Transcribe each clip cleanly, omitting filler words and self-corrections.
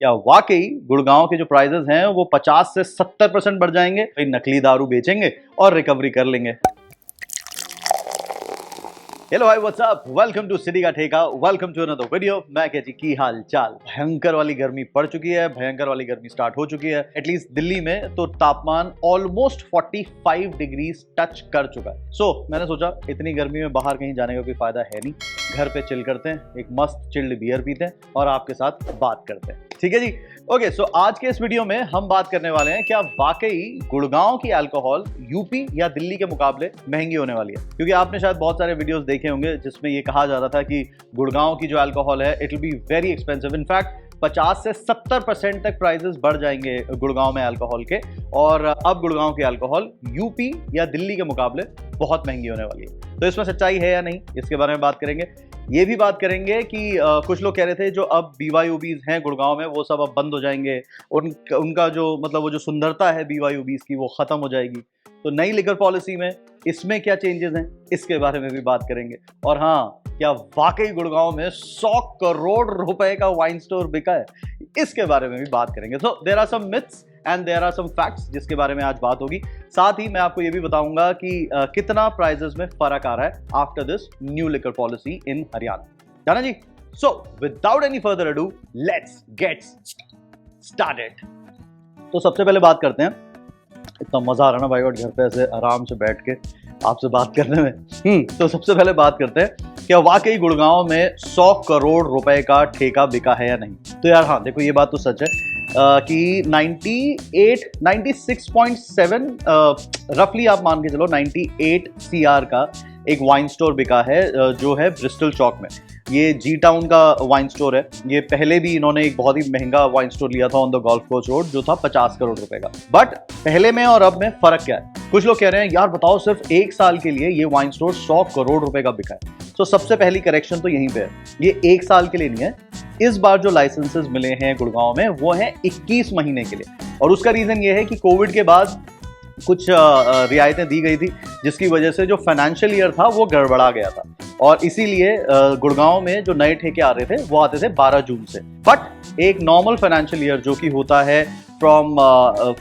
क्या वाकई गुड़गांव के जो प्राइजेस हैं वो 50 से 70% बढ़ जाएंगे? नकली दारू बेचेंगे और रिकवरी कर लेंगे। हेलो भाई, what's up, welcome to city का ठेका, वेलकम टू अनदर वीडियो। मैं कह जी की हाल चाल। भयंकर वाली गर्मी पड़ चुकी है, भयंकर वाली गर्मी स्टार्ट हो चुकी है। एटलीस्ट दिल्ली में तो तापमान ऑलमोस्ट 45 डिग्री टच कर चुका है। सो मैंने सोचा इतनी गर्मी में बाहर कहीं जाने का कोई फायदा है नहीं, घर पे चिल करते हैं, एक मस्त चिल्ड बियर पीते हैं और आपके साथ बात करते हैं। ठीक है जी, ओके। सो आज के इस वीडियो में हम बात करने वाले हैं क्या वाकई गुड़गांव की अल्कोहल यूपी या दिल्ली के मुकाबले महंगी होने वाली है। क्योंकि आपने शायद बहुत सारे वीडियोस देखे होंगे जिसमें ये कहा जा रहा था कि गुड़गांव की जो अल्कोहल है it will be very expensive. In fact 50 से 70% तक प्राइसेस बढ़ जाएंगे गुड़गांव में अल्कोहल के, और अब गुड़गांव की अल्कोहल यूपी या दिल्ली के मुकाबले बहुत महंगी होने वाली है। तो इसमें सच्चाई है या नहीं, इसके बारे में बात करेंगे। ये भी बात करेंगे कि कुछ लोग कह रहे थे जो अब BYOBs हैं गुड़गांव में वो सब अब बंद हो जाएंगे, उनका जो मतलब वो जो सुंदरता है BYOBs की वो खत्म हो जाएगी। तो नई लिकर पॉलिसी में इसमें क्या चेंजेस हैं, इसके बारे में भी बात करेंगे। और हाँ, क्या वाकई गुड़गांव में 100 करोड़ रुपए का वाइन स्टोर बिका है, इसके बारे में भी बात करेंगे। So there are some myths and there are some facts जिसके बारे में आज बात होगी। साथ ही मैं आपको ये भी बताऊंगा कि कितना प्राइजेस में फर्क आ रहा है after this new liquor policy in Haryana, जाना जी। So without any further ado, let's get started. तो सबसे पहले बात करते हैं, इतना मजा आ रहा ना भाई और घर पे ऐसे आराम से बैठ के आपसे बात करने में। तो सबसे पहले बात करते हैं क्या वाकई गुड़गांव में 100 करोड़ रुपए का ठेका बिका है या नहीं। तो यार हाँ, देखो ये बात तो सच है कि 96.7 रफली आप मान के चलो 98 CR का एक वाइन स्टोर बिका है जो है ब्रिस्टल चौक में। ये जी टाउन का वाइन स्टोर है। ये पहले भी इन्होंने एक बहुत ही महंगा वाइन स्टोर लिया था on the golf course road जो था 50 करोड़ रुपए का। बट पहले में और अब में फर्क क्या है? कुछ लोग कह रहे हैं यार बताओ सिर्फ एक साल के लिए ये वाइन स्टोर 100 करोड़ रुपए का बिका है। तो सबसे पहली करेक्शन तो यहीं पे है, ये एक साल के लिए नहीं है। इस बार जो लाइसेंसेस मिले हैं गुड़गांव में वो है 21 महीने के लिए, और उसका रीजन ये है कि कोविड के बाद कुछ रियायतें दी गई थी जिसकी वजह से जो फाइनेंशियल ईयर था वो गड़बड़ा गया था, और इसीलिए गुड़गांव में जो नए ठेके आ रहे थे वो आते थे 12 जून से। बट एक नॉर्मल फाइनेंशियल ईयर जो कि होता है फ्रॉम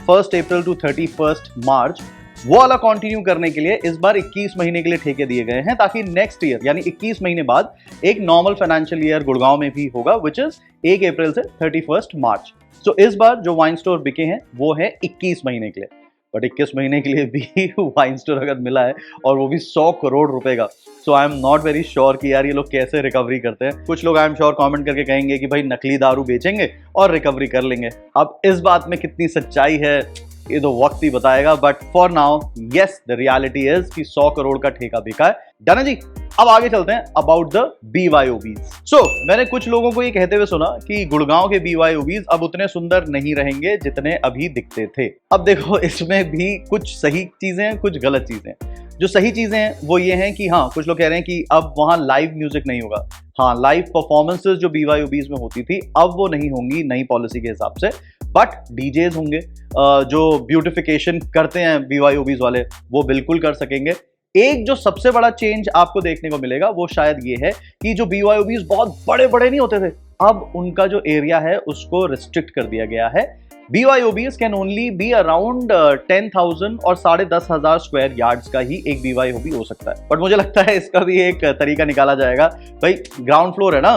1 अप्रैल टू 31 मार्च, वो वाला कंटिन्यू करने के लिए इस बार 21 महीने के लिए ठेके दिए गए हैं, ताकि नेक्स्ट ईयर यानी 21 महीने बाद एक नॉर्मल फाइनेंशियल ईयर गुड़गांव में भी होगा, विच इज 1 अप्रैल से 31 मार्च। सो इस बार जो वाइन स्टोर बिके हैं वो है 21 महीने के लिए। बट 21 महीने के लिए भी वाइन स्टोर अगर मिला है और वो भी 100 करोड़ रुपए का, so I am not very sure कि यार ये लोग कैसे रिकवरी करते हैं। कुछ लोग आई एम श्योर कमेंट करके कहेंगे कि भाई नकली दारू बेचेंगे और रिकवरी कर लेंगे। अब इस बात में कितनी सच्चाई है ये तो वक्त ही बताएगा, but for now yes the reality is कि 100 करोड़ का ठेका बिका है। डन जी। अब आगे चलते हैं अबाउट द BYOBs। सो मैंने कुछ लोगों को ये कहते हुए सुना कि गुड़गांव के BYOBs अब उतने सुंदर नहीं रहेंगे जितने अभी दिखते थे। अब देखो इसमें भी कुछ सही चीजें हैं, कुछ गलत चीजें हैं। जो सही चीजें हैं वो ये हैं कि हाँ, कुछ लोग कह रहे हैं कि अब वहां लाइव म्यूजिक नहीं होगा। हाँ, लाइव परफॉर्मेंसेस जो BYOBs में होती थी अब वो नहीं होंगी नई पॉलिसी के हिसाब से, बट डीजेज होंगे जो ब्यूटिफिकेशन करते हैं BYOBs वाले, वो बिल्कुल कर सकेंगे। एक जो सबसे बड़ा चेंज आपको देखने को मिलेगा वो शायद ये है कि जो BYOBs बहुत बड़े बड़े नहीं होते थे, अब उनका जो एरिया है उसको रिस्ट्रिक्ट कर दिया गया है। BYOBs can only be around 10,000 और 10,500 स्क्वायर यार्ड्स का ही एक BYOB हो सकता है। बट मुझे लगता है इसका भी एक तरीका निकाला जाएगा। भाई ग्राउंड फ्लोर है ना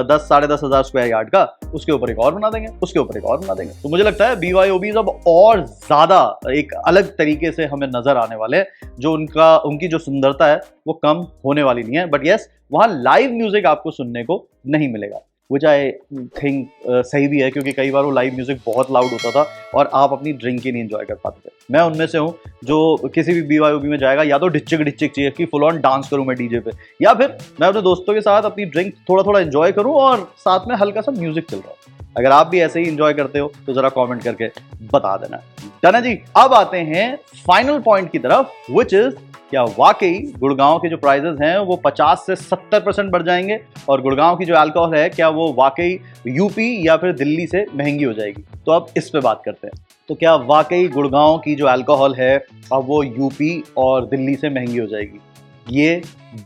10,000-10,500 स्क्वायर यार्ड का, उसके ऊपर एक और बना देंगे, उसके ऊपर एक और बना देंगे। तो मुझे लगता है BYOBs अब और ज्यादा एक अलग तरीके से हमें नजर आने वाले हैं, जो उनकी जो सुंदरता है वो कम होने वाली नहीं है। बट यस, वहां लाइव म्यूजिक आपको सुनने को नहीं मिलेगा, विच आई थिंक सही भी है, क्योंकि कई बार वो लाइव म्यूजिक बहुत लाउड होता था और आप अपनी ड्रिंक ही नहीं एंजॉय कर पाते थे। मैं उनमें से हूँ जो किसी भी BYOB में जाएगा या तो डिच्चिक डिच्चिक चाहिए कि फुल ऑन डांस करूँ मैं डीजे पे, या फिर मैं अपने दोस्तों के साथ अपनी ड्रिंक थोड़ा थोड़ा एंजॉय करूँ और साथ में हल्का सा म्यूजिक चल रहा हो। अगर आप भी ऐसे ही एंजॉय करते हो तो जरा कमेंट करके बता देना। डन है जी। अब आते हैं फाइनल पॉइंट की तरफ, विच इज क्या वाकई गुड़गांव के जो प्राइजेस हैं वो 50 से 70% बढ़ जाएंगे, और गुड़गांव की जो अल्कोहल है क्या वो वाकई यूपी या फिर दिल्ली से महंगी हो जाएगी। तो अब इस पे बात करते हैं। तो क्या वाकई गुड़गांव की जो अल्कोहल है अब वो यूपी और दिल्ली से महंगी हो जाएगी? ये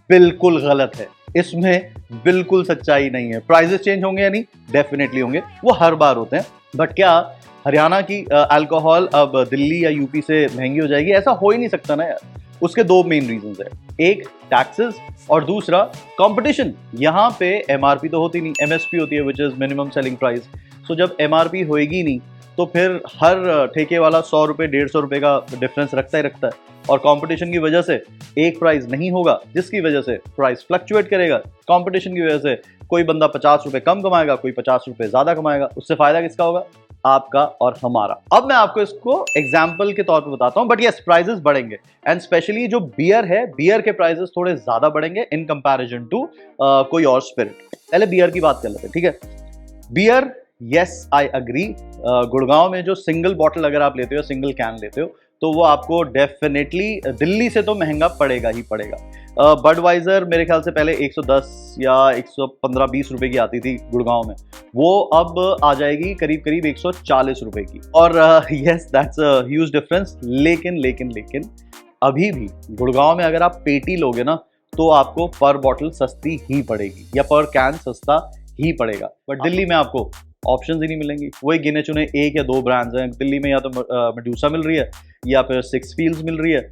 बिल्कुल गलत है। इसमें बिल्कुल सच्चाई नहीं है। प्राइजेस चेंज होंगे या नहीं? डेफिनेटली होंगे, वो हर बार होते हैं। बट क्या हरियाणा की अल्कोहल अब दिल्ली या यूपी से महंगी हो जाएगी? ऐसा हो ही नहीं सकता ना यार। उसके दो मेन रीजंस है, एक टैक्सेस और दूसरा कंपटीशन। यहाँ पे एमआरपी तो होती नहीं, एमएसपी होती है, which is minimum selling price. So जब एमआरपी होएगी नहीं तो फिर हर ठेके वाला 100 रुपये 150 रुपये का डिफरेंस रखता ही रखता है, और कंपटीशन की वजह से एक प्राइस नहीं होगा, जिसकी वजह से प्राइस फ्लक्चुएट करेगा। कंपटीशन की वजह से कोई बंदा 50 रुपये कम कमाएगा, कोई 50 रुपये ज्यादा कमाएगा। उससे फायदा किसका होगा? आपका और हमारा। अब मैं आपको इसको एग्जाम्पल के तौर पे बताता हूं, बट यस प्राइजेस बढ़ेंगे, एंड स्पेशली जो बियर है, बियर के प्राइजेस थोड़े ज्यादा बढ़ेंगे इन कंपैरिजन टू कोई और स्पिरिट। पहले बियर की बात कर लेते हैं, ठीक है। Beer, yes I agree, Gurgaon में जो सिंगल बॉटल अगर आप लेते हो, सिंगल कैन लेते हो, तो वो आपको डेफिनेटली दिल्ली से तो महंगा पड़ेगा ही पड़ेगा। बडवाइजर मेरे ख्याल से पहले 110 या 115-20 रुपए की आती थी गुड़गांव में, वो अब आ जाएगी करीब करीब 140 रुपए की। और yes that's a huge difference. लेकिन अभी भी गुड़गांव में अगर आप पेटी लोगे ना तो आपको पर बॉटल सस्ती ही पड़ेगी या पर कैन सस्ता ही पड़ेगा। बट दिल्ली में आपको ऑप्शंस ही नहीं मिलेंगी। वही गिने चुने एक या दो ब्रांड्स हैं दिल्ली में, या तो मेडूसा मिल रही है या फिर सिक्स फील्स मिल रही है।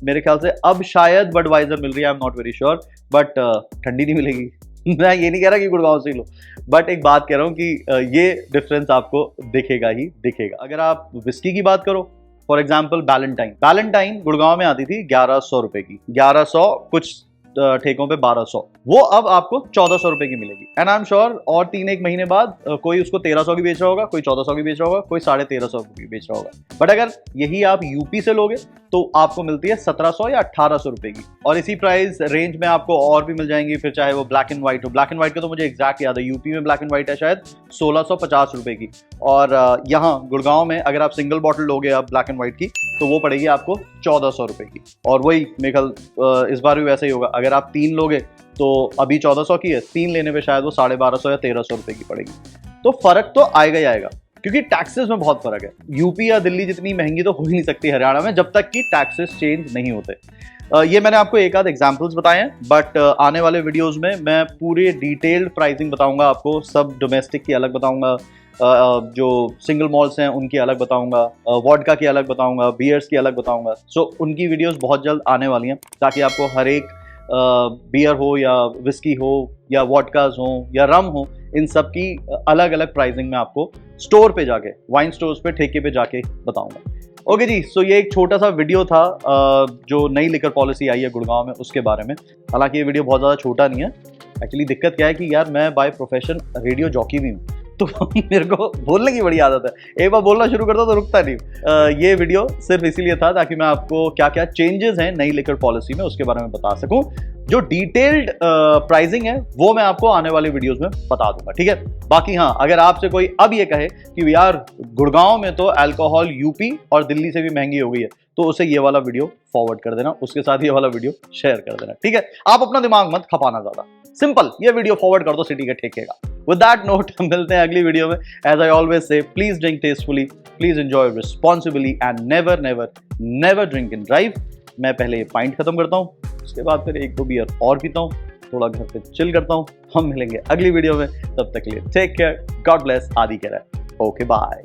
मेरे ख्याल से अब शायद बडवाइजर मिल रही है, आई am not very sure, but ठंडी नहीं मिलेगी। मैं ये नहीं कह रहा कि गुड़गांव से ही लो, बट एक बात कह रहा हूँ कि ये डिफरेंस आपको दिखेगा ही दिखेगा। अगर आप विस्की की बात करो, फॉर एग्जाम्पल बैलेंटाइन गुड़गांव में आती थी 1100 रुपए की, 1100, कुछ ठेकों पे 1200, वो अब आपको 1400 रुपए की मिलेगी। एंड आई एम श्योर और 3-1 महीने बाद कोई उसको 1300 की बेच रहा होगा, कोई 1400 की बेच रहा होगा, कोई 1350 की बेच रहा होगा। बट अगर यही आप यूपी से लोगे तो आपको मिलती है 1700 या 1800 रुपए की। और इसी प्राइस रेंज में आपको और भी मिल जाएंगी, फिर चाहे वो ब्लैक एंड व्हाइट हो। ब्लैक एंड व्हाइट का तो मुझे एग्जैक्ट याद है, यूपी में ब्लैक एंड व्हाइट है शायद 1650 रुपए की, और यहाँ गुड़गांव में अगर आप सिंगल बॉटल लोगे आप ब्लैक एंड व्हाइट की तो वो पड़ेगी आपको 1400 रुपए की। और वही मेरे ख्याल इस बार भी वैसे ही होगा, अगर आप 3 लोगे तो अभी 1400 की है, 3 लेने पे शायद वो 1250 या 1300 रुपए की पड़ेगी। तो फर्क तो आएगा ही आएगा, क्योंकि टैक्सेस में बहुत फर्क है। यूपी या दिल्ली जितनी महंगी तो हो ही नहीं सकती हरियाणा में, जब तक कि टैक्सेस चेंज नहीं होते। ये मैंने आपको एक आध एग्जांपल्स बताए हैं, बट आने वाले वीडियोस में मैं पूरे डिटेल्ड प्राइसिंग बताऊंगा आपको। सब डोमेस्टिक की अलग बताऊंगा, जो सिंगल मॉल्स हैं उनकी अलग बताऊंगा, वॉडका की अलग बताऊंगा, बियर्स की अलग बताऊंगा। सो उनकी वीडियोस बहुत जल्द आने वाली हैं, ताकि आपको हर एक बियर हो या विस्की हो या वॉडकाज हो या रम हो, इन सब की अलग अलग प्राइसिंग में आपको स्टोर पे जाके, वाइन स्टोर्स पे, ठेके पे जाके बताऊंगा। ओके जी, सो ये एक छोटा सा वीडियो था जो नई लिकर पॉलिसी आई है गुड़गांव में उसके बारे में। हालांकि ये वीडियो बहुत ज़्यादा छोटा नहीं है। एक्चुअली दिक्कत क्या है कि यार मैं बाय प्रोफेशन रेडियो जॉकी भी हूँ, तो मेरे को बोलने की बड़ी आदत है। एक बार बोलना शुरू करता तो रुकता नहीं। ये वीडियो सिर्फ इसीलिए था ताकि मैं आपको क्या क्या चेंजेस हैं नई लिकर पॉलिसी में उसके बारे में बता सकूं। जो डिटेल्ड प्राइसिंग है वो मैं आपको आने वाले वीडियोस में बता दूंगा, ठीक है। बाकी हाँ, अगर आपसे कोई अब ये कहे कि यार गुड़गांव में तो अल्कोहल यूपी और दिल्ली से भी महंगी हो गई है, तो उसे ये वाला वीडियो फॉरवर्ड कर देना, उसके साथ ये वाला वीडियो शेयर कर देना, ठीक है। आप अपना दिमाग मत खपाना ज्यादा, सिंपल ये वीडियो फॉरवर्ड कर दो सिटी के ठेके का। विद दैट नोट मिलते हैं अगली वीडियो में। As I always say, please drink tastefully, please enjoy responsibly and never never never drink and drive. मैं पहले ये पॉइंट खत्म करता हूँ, उसके बाद फिर 1-2 बियर और पीता हूँ, थोड़ा घर पे चिल करता हूँ। हम मिलेंगे अगली वीडियो में, तब तक के लिए टेक केयर, गॉड ब्लेस, आदि कह रहा है। Okay bye.